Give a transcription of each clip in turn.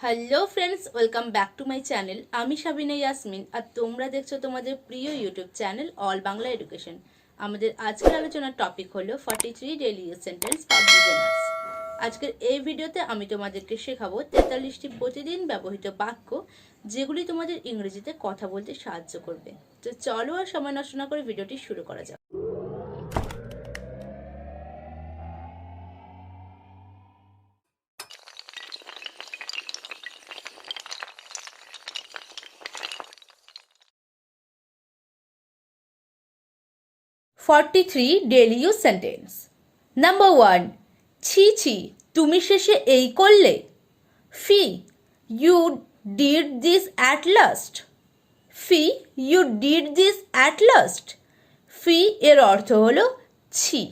Hello friends, welcome back to my channel. আমি সাবিনা ইয়াসমিন আর তোমরা দেখছো তোমাদের প্রিয় YouTube channel all Bangla education. আমাদের আজকের আলোচনার টপিক হলো 43 daily use sentence for beginners. আজকের এই ভিডিওতে আমি তোমাদেরকে শেখাবো 43টি প্রতিদিন ব্যবহৃত বাক্য, যেগুলি তোমাদের ইংরেজিতে কথা বলতে সাহায্য করবে। তো চলো আর সময় নষ্ট না করে ভিডিওটি শুরু করা যাক। Forty-three daily use sentence. Number 1. ছি ছি তুমি শেষে এই করলে। ফি you did this at last. Fee you did this at last. ফি এর অর্থ হলো ছি।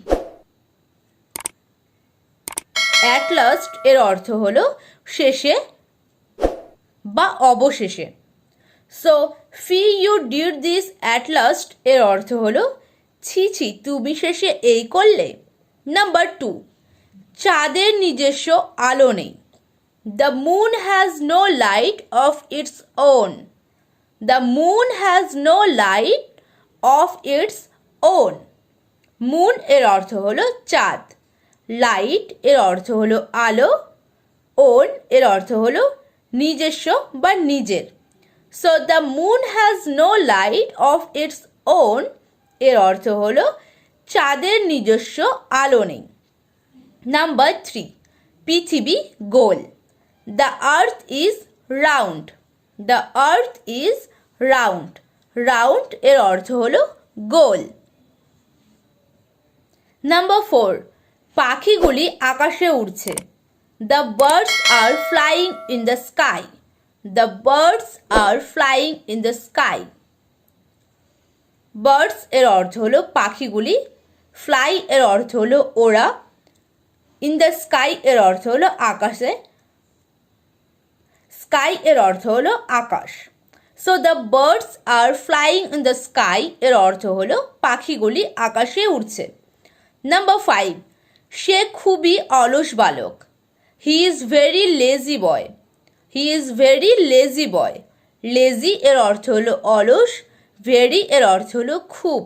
at last এর অর্থ হলো শেষে বা অবশেষে। So fee you did this at last এর অর্থ হলো ছি ছি তুমি শেষে এই করলে। নাম্বার 2. চাঁদের নিজস্ব আলো নেই। The moon has no light of its own. The moon has no light of its own. Moon এর অর্থ হলো চাঁদ, লাইট এর অর্থ হলো আলো, ওন এর অর্থ হলো নিজস্ব বা নিজের। So the moon has no light of its own এর অর্থ হলো চাঁদের নিজস্ব আলো নেই। নাম্বার 3. পৃথিবী গোল। The earth is round. The earth is round. Round এর অর্থ হলো গোল। নাম্বার 4. পাখিগুলি আকাশে উড়ছে। The birds are flying in the sky. The birds are flying in the sky. Birds এর অর্থ হলো পাখিগুলি, ফ্লাই এর অর্থ হলো ওরা, ইন দ্য স্কাই এর অর্থ হলো আকাশে, স্কাই এর অর্থ হলো আকাশ। So the birds are flying in the sky এর অর্থ হলো পাখিগুলি আকাশে উড়ছে। নাম্বার 5. সে খুবই অলস বালক। He is very lazy boy. He is very lazy boy. Lazy এর অর্থ হলো অলস, ভেরি এর অর্থ হলো খুব।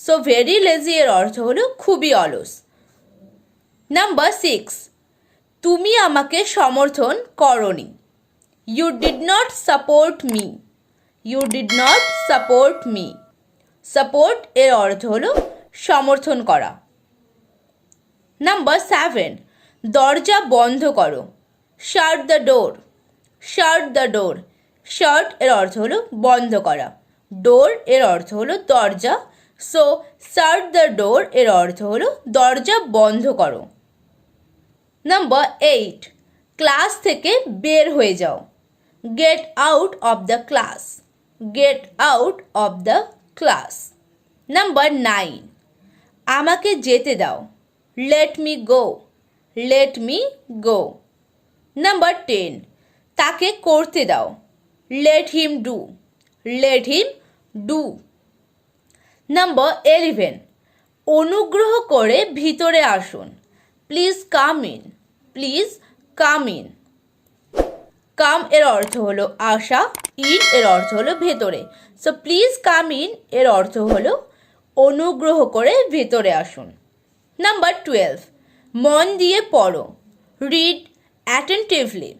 সো ভেরি লেজি এর অর্থ হলো খুবই অলস। নাম্বার 6. তুমি আমাকে সমর্থন করনি। You did not support me. You did not support me. Support এর অর্থ হলো সমর্থন করা। নাম্বার 7. দরজা বন্ধ করো। শাট the door. Shut the door. শাট এর অর্থ হলো বন্ধ করা, ডোর এর অর্থ হলো দরজা। সো শাট দ্য ডোর এর অর্থ হলো দরজা বন্ধ করো। নাম্বার 8. ক্লাস থেকে বের হয়ে যাও। Get out of the class. Get out of the class. Number 9. আমাকে যেতে দাও। Let me go. Let me go. Number 10. তাকে করতে দাও। Let him do. Let him do. Number 11. অনুগ্রহ করে ভিতরে আসুন। Please come in. Please come in. Come এর অর্থ হলো আসা, ইন এর অর্থ হলো ভেতরে। সো প্লিজ কাম ইন এর অর্থ হলো অনুগ্রহ করে ভেতরে আসুন। নাম্বার 12. মন দিয়ে পড়ো। Read attentively.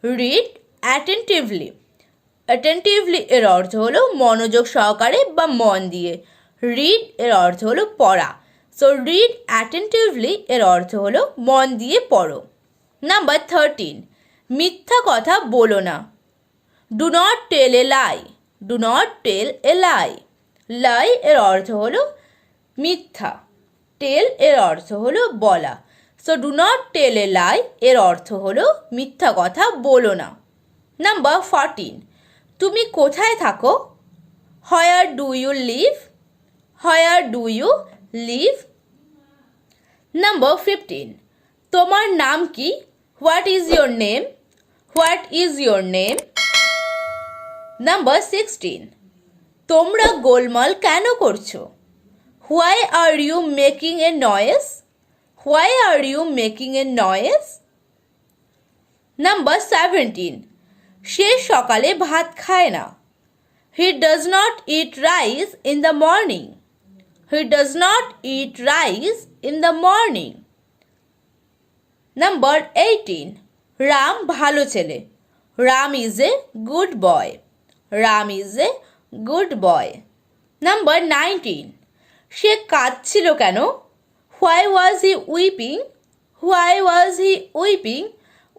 Read attentively. Attentively এর অর্থ হলো মনোযোগ সহকারে বা মন দিয়ে। রিড এর অর্থ হলো পড়া। সো রিড অ্যাটেন্টিভলি এর অর্থ হলো মন দিয়ে পড়ো। নাম্বার 13. মিথ্যা কথা বলো না। Do not tell a lie. Do not tell a lie. Lie এর অর্থ হলো মিথ্যা, টেল এর অর্থ হলো বলা। So do not tell a lie এর অর্থ হলো মিথ্যা কথা বলো না। নাম্বার 14. তুমি কোথায় থাকো। Where do you live. Where do you live. Number 15. তোমার নাম কি। What is your name. What is your name. Number 16. তোমরা গোলমাল কেন করছো। Why are you making a noise. Why are you making a noise. Number 17, সে সকালে ভাত খায় না। He does not eat rice in the morning. He does not eat rice in the morning. Number 18, Ram ভালো ছেলে। Ram is a good boy. Ram is a good boy. Number 19, সে কাঁদছিল কেন? Why was he weeping? Why was he weeping?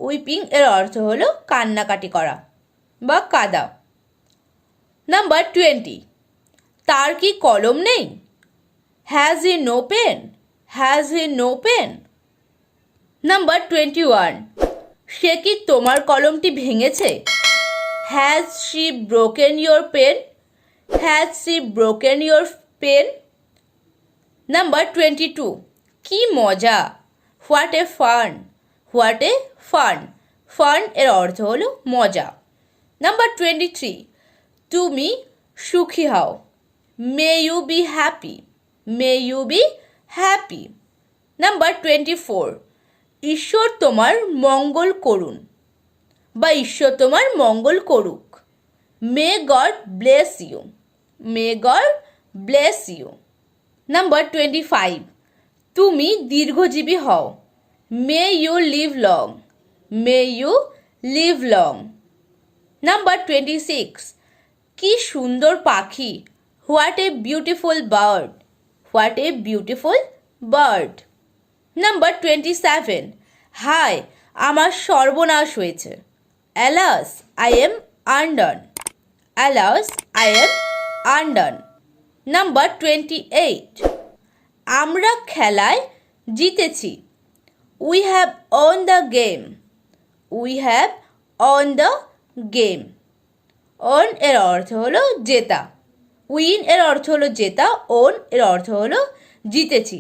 Weeping এর অর্থ হলো কান্নাকাটি করা বা কাঁদা। নাম্বার 20, তার কি কলম নেই? Has he no pen? Has he no pen? Number 21, সে কি তোমার কলমটি ভেঙেছে? Has she broken your pen? Has she broken your pen? Number 22, কি মজা? What a fun? What a fun? Fun এর অর্থ হলো মজা। নাম্বার 23, তুমি সুখী হও। May you be happy. May you be happy. Number 24, ঈশ্বর তোমার মঙ্গল করুন বা ঈশ্বর তোমার মঙ্গল করুক। May God bless you. May God bless you. Number 25, তুমি দীর্ঘজীবী হও। May you live long. May you live long. Number 26, কি সুন্দর পাখি। What a beautiful bird. What a beautiful bird. Number 27, হায় আমার সর্বনাশ হয়েছে। Alas I am undone. Alas I am undone. Number 28, আমরা খেলায় জিতেছি। We have won the game. We have won the game. Won এর অর্থ হলো জেতা। উইন এর অর্থ হলো জেতা। ওন এর অর্থ হলো জিতেছি।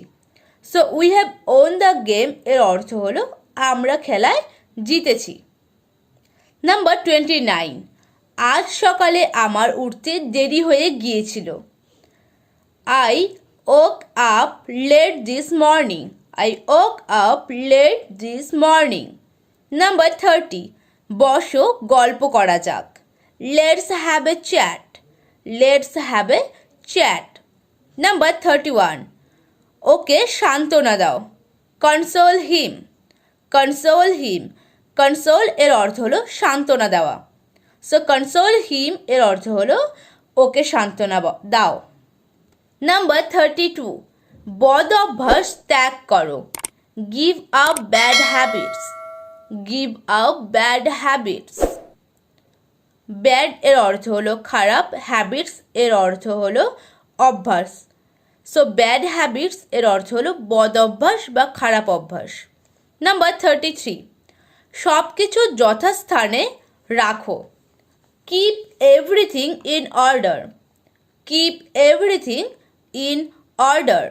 So we have won the game এর অর্থ হলো আমরা খেলায় জিতেছি। নাম্বার 29, আজ সকালে আমার উঠতে দেরি হয়ে গিয়েছিল। I woke up let this morning. I woke up let this morning. Number 30, বসো গল্প করা যাক। Let's have a chat. Let's have a chat. Number 31, ওকে সান্ত্বনা দাও। কনসোল হিম। কনসোল হিম। কনসোল এর অর্থ হলো সান্ত্বনা দেওয়া। সো কনসোল হিম এর অর্থ হলো ওকে সান্ত্বনা দাও। নাম্বার 32, বদ অভ্যাস ত্যাগ করো। Give up bad habits. Give up bad habits. Bad এর অর্থ হলো খারাপ। হ্যাবিটস এর অর্থ হলো অভ্যাস। সো ব্যাড হ্যাবিটস এর অর্থ হলো বদ অভ্যাস বা খারাপ অভ্যাস। নাম্বার 33, সব কিছু যথাস্থানে রাখো। Keep everything in order. Keep everything in order.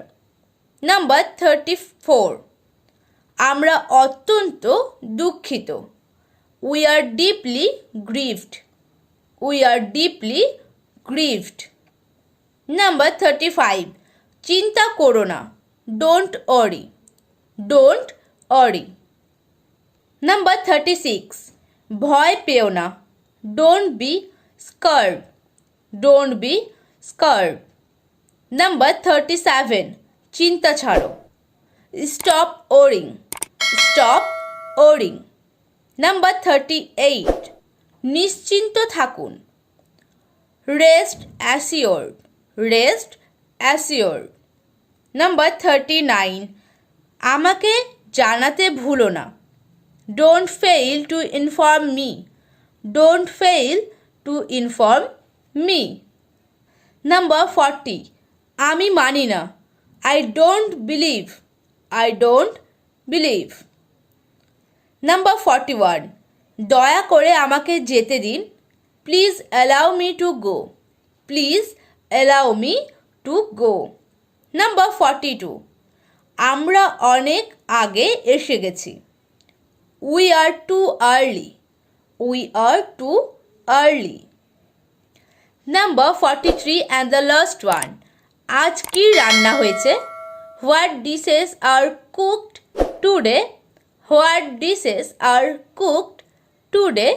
Number 34, আমরা অত্যন্ত দুঃখিত। We are deeply grieved. We are deeply grieved. Number 35, চিন্তা করো না। Don't worry. Don't worry. Number 36, ভয় পেও না। Don't be scared. Don't be scared. Number 37, চিন্তা ছাড়ো। Stop worrying. Stop worrying. Number 38, নিশ্চিন্ত থাকুন। Rest assured. Rest assured. Number 39, আমাকে জানাতে ভুলো না। Don't fail to inform me. Don't fail to inform me. Number 40, আমি মানি না। I don't believe. I don't believe. Number 41, দয়া করে আমাকে যেতে দিন। Please allow me to go. Please allow me to go. Number 42, আমরা অনেক আগে এসে গেছি। We are too early. We are too early. Number 43 and the last one, আজ কি রান্না হয়েছে? What dishes are cooked today? What dishes are cooked today.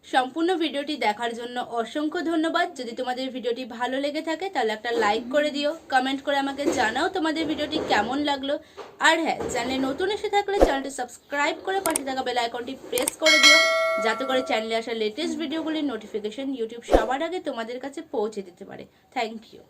সম্পূর্ণ ভিডিওটি দেখার জন্য অসংখ্য ধন্যবাদ। যদি তোমাদের ভিডিওটি ভালো লেগে থাকে তাহলে একটা লাইক করে দিও, কমেন্ট করে আমাকে জানাও তোমাদের ভিডিওটি কেমন লাগলো। আর হ্যাঁ, চ্যানেলে নতুন এসে থাকলে চ্যানেলটি সাবস্ক্রাইব করে পাশে থাকা বেল আইকনটি প্রেস করে দিও, যাতে করে চ্যানেলে আসা লেটেস্ট ভিডিওগুলির নোটিফিকেশন ইউটিউব সবার আগে তোমাদের কাছে পৌঁছে দিতে পারে। Thank you.